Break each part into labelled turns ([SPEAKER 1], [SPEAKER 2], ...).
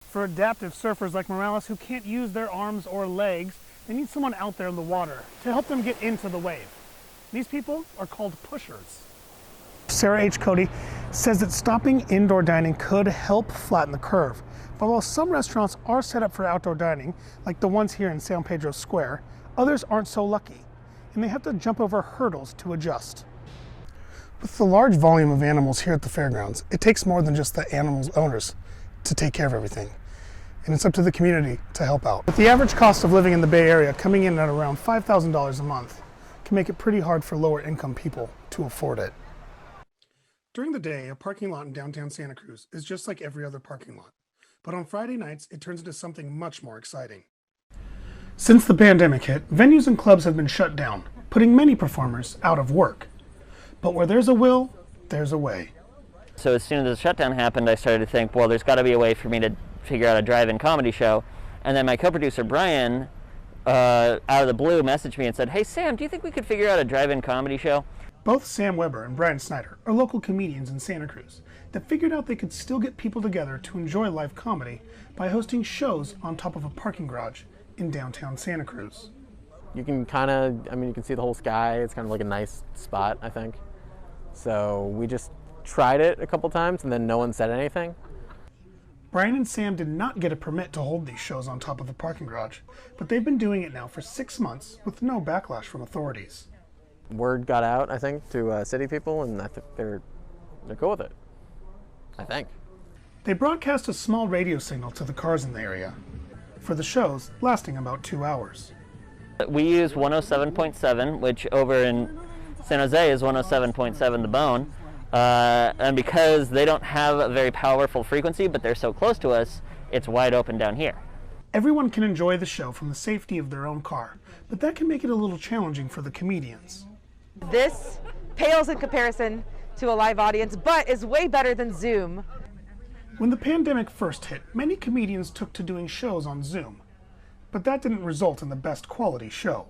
[SPEAKER 1] For adaptive surfers like Morales who can't use their arms or legs, they need someone out there in the water to help them get into the wave. These people are called pushers. Sarah H. Cody says that stopping indoor dining could help flatten the curve. But while some restaurants are set up for outdoor dining, like the ones here in San Pedro Square, others aren't so lucky, and they have to jump over hurdles to adjust. With the large volume of animals here at the fairgrounds, it takes more than just the animals' owners to take care of everything. And it's up to the community to help out. With the average cost of living in the Bay Area coming in at around $5,000 a month, it can make it pretty hard for lower income people to afford it. During the day, a parking lot in downtown Santa Cruz is just like every other parking lot. But on Friday nights, it turns into something much more exciting. Since the pandemic hit, venues and clubs have been shut down, putting many performers out of work. But where there's a will, there's a way.
[SPEAKER 2] So as soon as the shutdown happened, I started to think, well, there's got to be a way for me to figure out a drive-in comedy show. And then my co-producer, Brian, out of the blue, messaged me and said, hey, Sam, do you think we could figure out a drive-in comedy show?
[SPEAKER 1] Both Sam Weber and Brian Snyder are local comedians in Santa Cruz that figured out they could still get people together to enjoy live comedy by hosting shows on top of a parking garage in downtown Santa Cruz.
[SPEAKER 3] You can kind of, you can see the whole sky. It's kind of like a nice spot, I think. So we just tried it a couple times and then no one said anything.
[SPEAKER 1] Brian and Sam did not get a permit to hold these shows on top of a parking garage, but they've been doing it now for 6 months with no backlash from authorities.
[SPEAKER 3] Word got out, I think, to city people, and I think they're cool with it, I think.
[SPEAKER 1] They broadcast a small radio signal to the cars in the area for the shows lasting about 2 hours.
[SPEAKER 2] We use 107.7, which over in San Jose is 107.7 The Bone. And because they don't have a very powerful frequency, but they're so close to us, it's wide open down here.
[SPEAKER 1] Everyone can enjoy the show from the safety of their own car, but that can make it a little challenging for the comedians.
[SPEAKER 4] This pales in comparison to a live audience, but is way better than Zoom.
[SPEAKER 1] When the pandemic first hit, many comedians took to doing shows on Zoom, but that didn't result in the best quality show.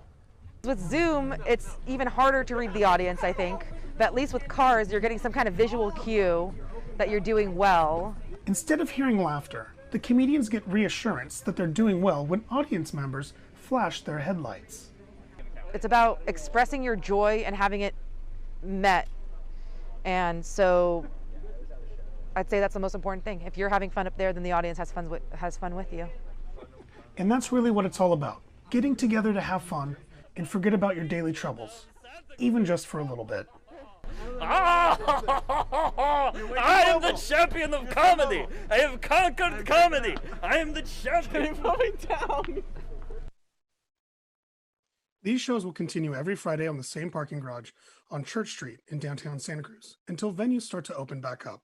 [SPEAKER 4] With Zoom, it's even harder to read the audience, I think. But at least with cars, you're getting some kind of visual cue that you're doing well.
[SPEAKER 1] Instead of hearing laughter, the comedians get reassurance that they're doing well when audience members flash their headlights.
[SPEAKER 4] It's about expressing your joy and having it met. And so I'd say that's the most important thing. If you're having fun up there, then the audience has fun with you.
[SPEAKER 1] And that's really what it's all about. Getting together to have fun and forget about your daily troubles, even just for a little bit.
[SPEAKER 5] I am the champion of comedy. I have conquered comedy. I am the champion.
[SPEAKER 3] Moving down.
[SPEAKER 1] These shows will continue every Friday on the same parking garage on Church Street in downtown Santa Cruz until venues start to open back up.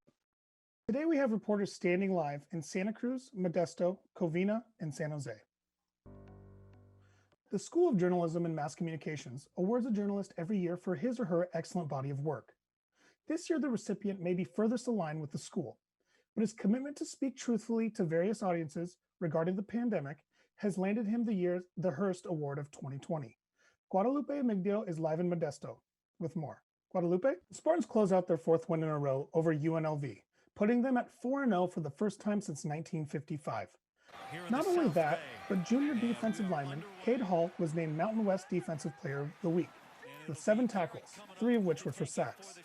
[SPEAKER 1] Today we have reporters standing live in Santa Cruz, Modesto, Covina, and San Jose. The School of Journalism and Mass Communications awards a journalist every year for his or her excellent body of work. This year, the recipient may be furthest aligned with the school, but his commitment to speak truthfully to various audiences regarding the pandemic has landed him the Hearst Award of 2020. Guadalupe Amigdio is live in Modesto with more. Guadalupe? The Spartans close out their 4th win in a row over UNLV, putting them at 4-0 for the first time since 1955. Not only that, but junior defensive lineman Cade Hall was named Mountain West Defensive Player of the Week, with 7 tackles, 3 of which were for sacks.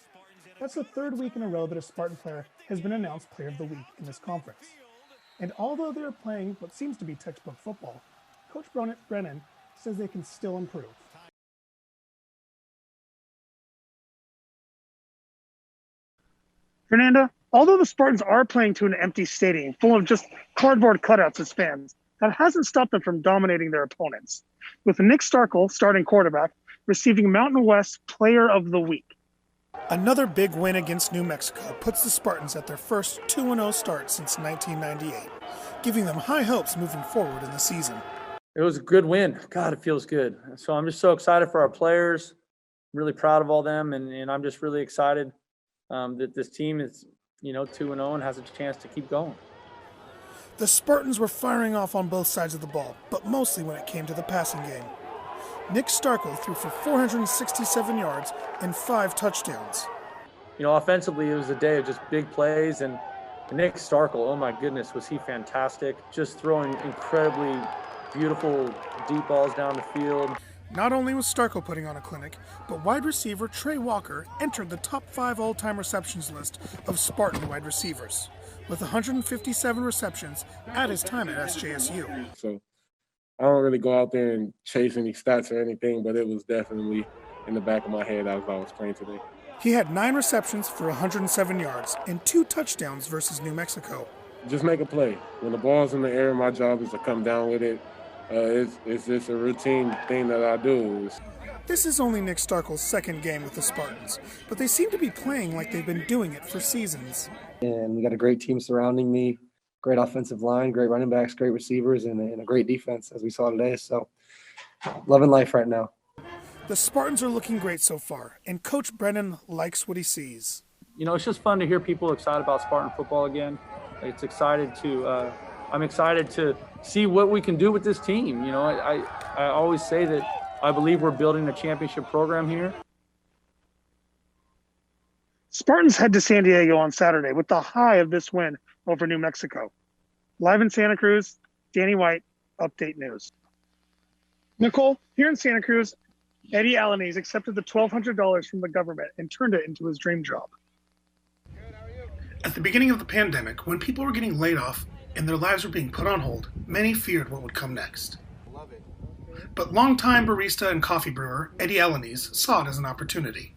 [SPEAKER 1] That's the 3rd week in a row that a Spartan player has been announced Player of the Week in this conference. And although they are playing what seems to be textbook football, Coach Brennan says they can still improve. Fernanda, although the Spartans are playing to an empty stadium full of just cardboard cutouts as fans, that hasn't stopped them from dominating their opponents, with Nick Starkel, starting quarterback, receiving Mountain West Player of the Week. Another big win against New Mexico puts the Spartans at their first 2-0 start since 1998, giving them high hopes moving forward in the season.
[SPEAKER 6] It was a good win. God, it feels good. So I'm just so excited for our players. I'm really proud of all them, and I'm just really excited that this team is, 2-0 and has a chance to keep going.
[SPEAKER 1] The Spartans were firing off on both sides of the ball, but mostly when it came to the passing game. Nick Starkel threw for 467 yards and 5 touchdowns.
[SPEAKER 6] Offensively, it was a day of just big plays, and Nick Starkel, oh my goodness, was he fantastic. Just throwing incredibly beautiful deep balls down the field.
[SPEAKER 1] Not only was Starkel putting on a clinic, but wide receiver Trey Walker entered the top 5 all-time receptions list of Spartan wide receivers, with 157 receptions at his time at SJSU.
[SPEAKER 7] So I don't really go out there and chase any stats or anything, but it was definitely in the back of my head as I was playing today.
[SPEAKER 1] He had 9 receptions for 107 yards and 2 touchdowns versus New Mexico.
[SPEAKER 7] Just make a play. When the ball's in the air, my job is to come down with it. It's just a routine thing that I do.
[SPEAKER 1] This is only Nick Starkel's second game with the Spartans, but they seem to be playing like they've been doing it for seasons.
[SPEAKER 8] And we got a great team surrounding me, great offensive line, great running backs, great receivers, and a great defense, as we saw today. So, loving life right now.
[SPEAKER 1] The Spartans are looking great so far, and Coach Brennan likes what he sees.
[SPEAKER 6] You know, it's just fun to hear people excited about Spartan football again. I'm excited to see what we can do with this team. You know, I always say that I believe we're building a championship program here.
[SPEAKER 1] Spartans head to San Diego on Saturday with the high of this win over New Mexico. Live in Santa Cruz, Danny White, Update News. Nicole, here in Santa Cruz, Eddie Alaniz accepted the $1,200 from the government and turned it into his dream job. At the beginning of the pandemic, when people were getting laid off and their lives were being put on hold, many feared what would come next. But longtime barista and coffee brewer Eddie Alaniz saw it as an opportunity.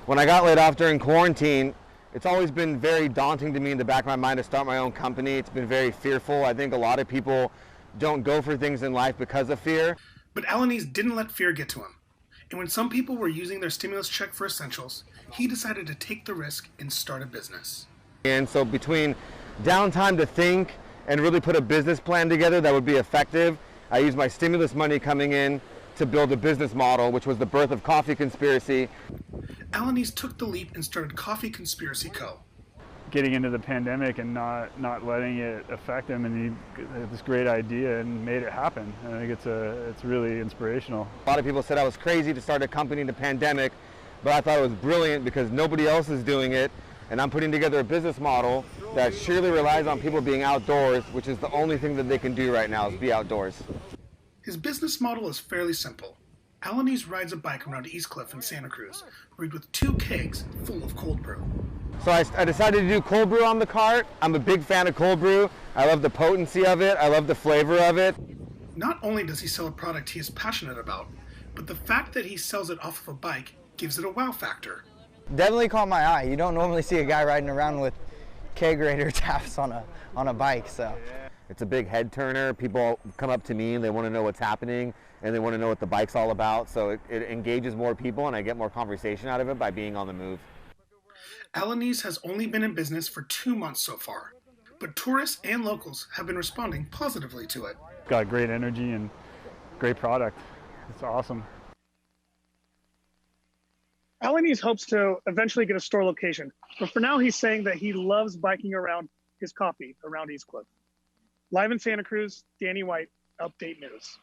[SPEAKER 9] When I got laid off during quarantine, it's always been very daunting to me in the back of my mind to start my own company. It's been very fearful. I think a lot of people don't go for things in life because of fear.
[SPEAKER 1] But Alaniz didn't let fear get to him. And when some people were using their stimulus check for essentials, he decided to take the risk and start a business.
[SPEAKER 9] And so between downtime to think and really put a business plan together that would be effective, I used my stimulus money coming in to build a business model, which was the birth of Coffee Conspiracy.
[SPEAKER 1] Alaniz took the leap and started Coffee Conspiracy Co.
[SPEAKER 10] Getting into the pandemic and not letting it affect him, and he had this great idea and made it happen. I think it's really inspirational.
[SPEAKER 9] A lot of people said I was crazy to start a company in the pandemic, but I thought it was brilliant because nobody else is doing it, and I'm putting together a business model that surely relies on people being outdoors, which is the only thing that they can do right now is be outdoors.
[SPEAKER 1] His business model is fairly simple. Alaniz rides a bike around East Cliff in Santa Cruz, rigged with 2 kegs full of cold brew.
[SPEAKER 9] So I decided to do cold brew on the cart. I'm a big fan of cold brew. I love the potency of it. I love the flavor of it.
[SPEAKER 1] Not only does he sell a product he is passionate about, but the fact that he sells it off of a bike gives it a wow factor.
[SPEAKER 11] Definitely caught my eye. You don't normally see a guy riding around with kegerator taps on a bike, so.
[SPEAKER 9] It's a big head turner. People come up to me and they want to know what's happening and they want to know what the bike's all about. So it engages more people and I get more conversation out of it by being on the move.
[SPEAKER 1] Alaniz has only been in business for 2 months so far, but tourists and locals have been responding positively to it.
[SPEAKER 10] Got great energy and great product. It's awesome.
[SPEAKER 1] Alaniz hopes to eventually get a store location, but for now he's saying that he loves biking around his coffee around East Cliff. Live in Santa Cruz, Danny White, Update News.